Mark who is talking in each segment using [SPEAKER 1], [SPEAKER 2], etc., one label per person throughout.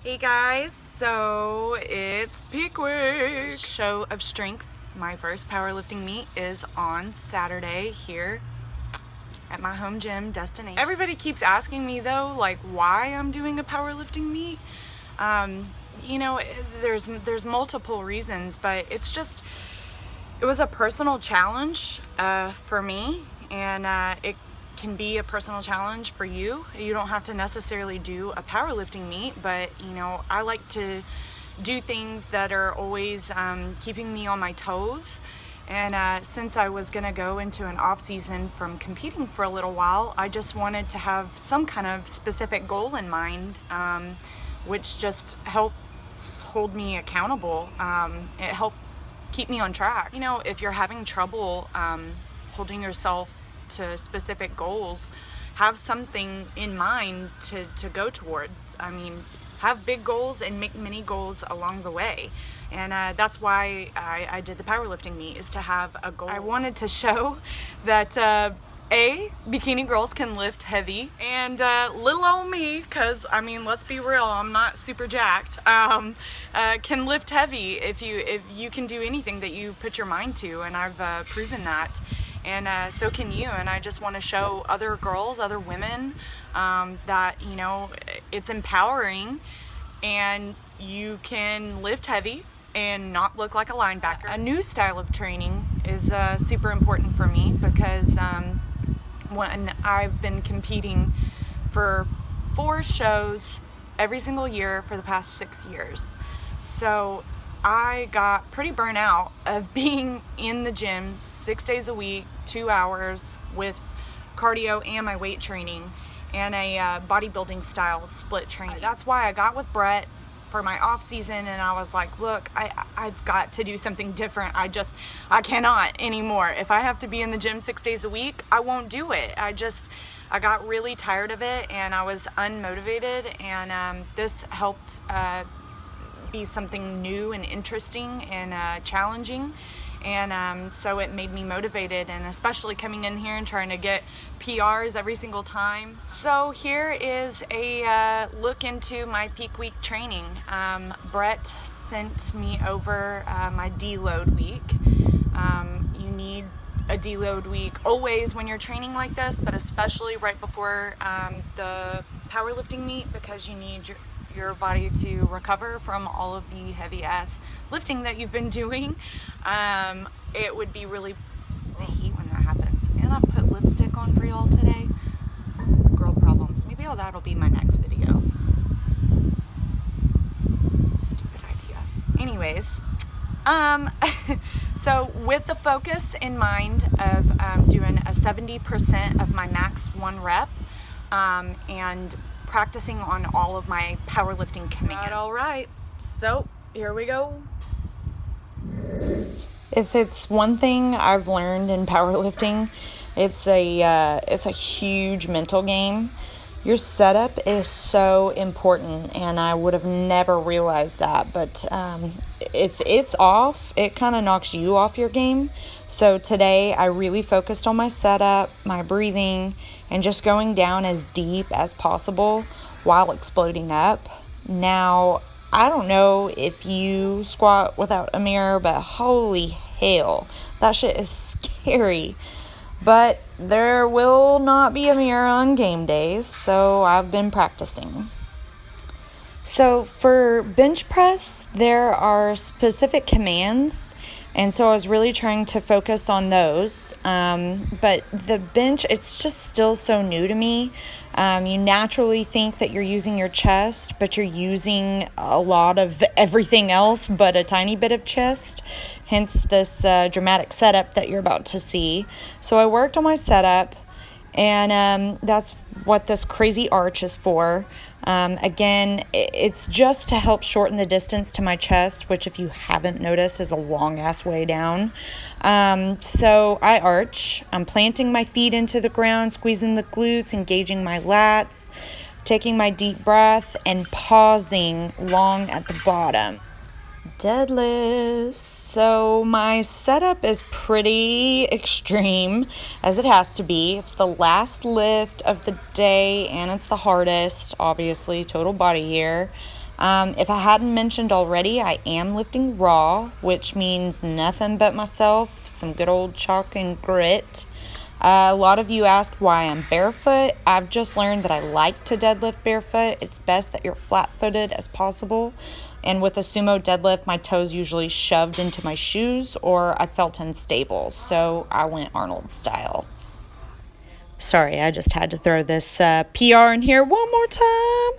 [SPEAKER 1] Hey guys, so it's peak week. Show of strength. My first powerlifting meet is on Saturday here at my home gym destination. Everybody keeps asking me though, like why I'm doing a powerlifting meet. You know, there's multiple reasons, but it was a personal challenge for me, and it can be a personal challenge for you. You don't have to necessarily do a powerlifting meet, but you know, I like to do things that are always keeping me on my toes. And since I was gonna go into an off season from competing for a little while, I just wanted to have some kind of specific goal in mind, which just helps hold me accountable. It helped keep me on track. You know, if you're having trouble holding yourself to specific goals, have something in mind to go towards. I mean, have big goals and make mini goals along the way. And that's why I did the powerlifting meet, is to have a goal. I wanted to show that bikini girls can lift heavy, and little old me, because I mean, let's be real, I'm not super jacked, can lift heavy if you can do anything that you put your mind to, and I've proven that. And so can you. And I just want to show other girls, other women, that, you know, it's empowering and you can lift heavy and not look like a linebacker. A new style of training is super important for me, because when I've been competing for 4 shows every single year for the past 6 years. So I got pretty burnt out of being in the gym 6 days a week, 2 hours with cardio and my weight training and a bodybuilding style split training. That's why I got with Bret for my off season, and I was like, look, I've got to do something different. I cannot anymore. If I have to be in the gym 6 days a week, I won't do it. I got really tired of it, and I was unmotivated, and this helped be something new and interesting and challenging. And so it made me motivated, and especially coming in here and trying to get PRs every single time. So here is a look into my peak week training. Bret sent me over my deload week. You need a deload week always when you're training like this, but especially right before the powerlifting meet, because you need your body to recover from all of the heavy ass lifting that you've been doing. It would be really, I hate when that happens. And I put lipstick on for y'all today. Girl problems. Maybe that'll be my next video. It's a stupid idea. Anyways, so with the focus in mind of doing a 70% of my max 1 rep, and practicing on all of my powerlifting commands. All right, so here we go. If it's one thing I've learned in powerlifting, it's a huge mental game. Your setup is so important, and I would have never realized that, but if it's off, it kind of knocks you off your game. So today I really focused on my setup, my breathing, and just going down as deep as possible while exploding up. Now, I don't know if you squat without a mirror, but holy hell, that shit is scary. But there will not be a mirror on game days, so I've been practicing. So for bench press, there are specific commands, and so I was really trying to focus on those. But the bench, it's just still so new to me. You naturally think that you're using your chest, but you're using a lot of everything else but a tiny bit of chest, hence this dramatic setup that you're about to see. So I worked on my setup, and that's what this crazy arch is for. Again, it's just to help shorten the distance to my chest, which, if you haven't noticed, is a long ass way down. So I arch. I'm planting my feet into the ground, squeezing the glutes, engaging my lats, taking my deep breath, and pausing long at the bottom. Deadlifts. So my setup is pretty extreme, as it has to be. It's the last lift of the day, and it's the hardest, obviously, total body here.
[SPEAKER 2] If I hadn't mentioned already, I am lifting raw, which means nothing but myself, some good old chalk and grit. A lot of you asked why I'm barefoot. I've just learned that I like to deadlift barefoot. It's best that you're flat-footed as possible. And with a sumo deadlift, my toes usually shoved into my shoes or I felt unstable, so I went Arnold style. Sorry, I just had to throw this PR in here one more time.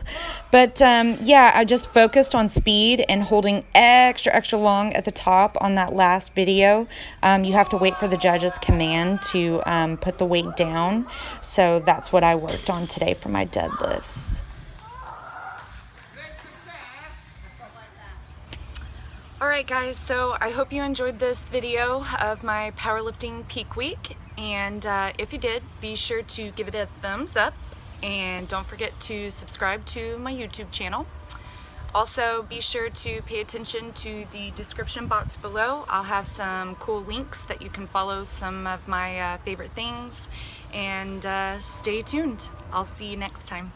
[SPEAKER 2] But yeah, I just focused on speed and holding extra long at the top on that last video. You have to wait for the judge's command to put the weight down. So that's what I worked on today for my deadlifts.
[SPEAKER 1] Alright guys, so I hope you enjoyed this video of my powerlifting peak week, and if you did, be sure to give it a thumbs up and don't forget to subscribe to my YouTube channel. Also, be sure to pay attention to the description box below. I'll have some cool links that you can follow some of my favorite things, and stay tuned. I'll see you next time.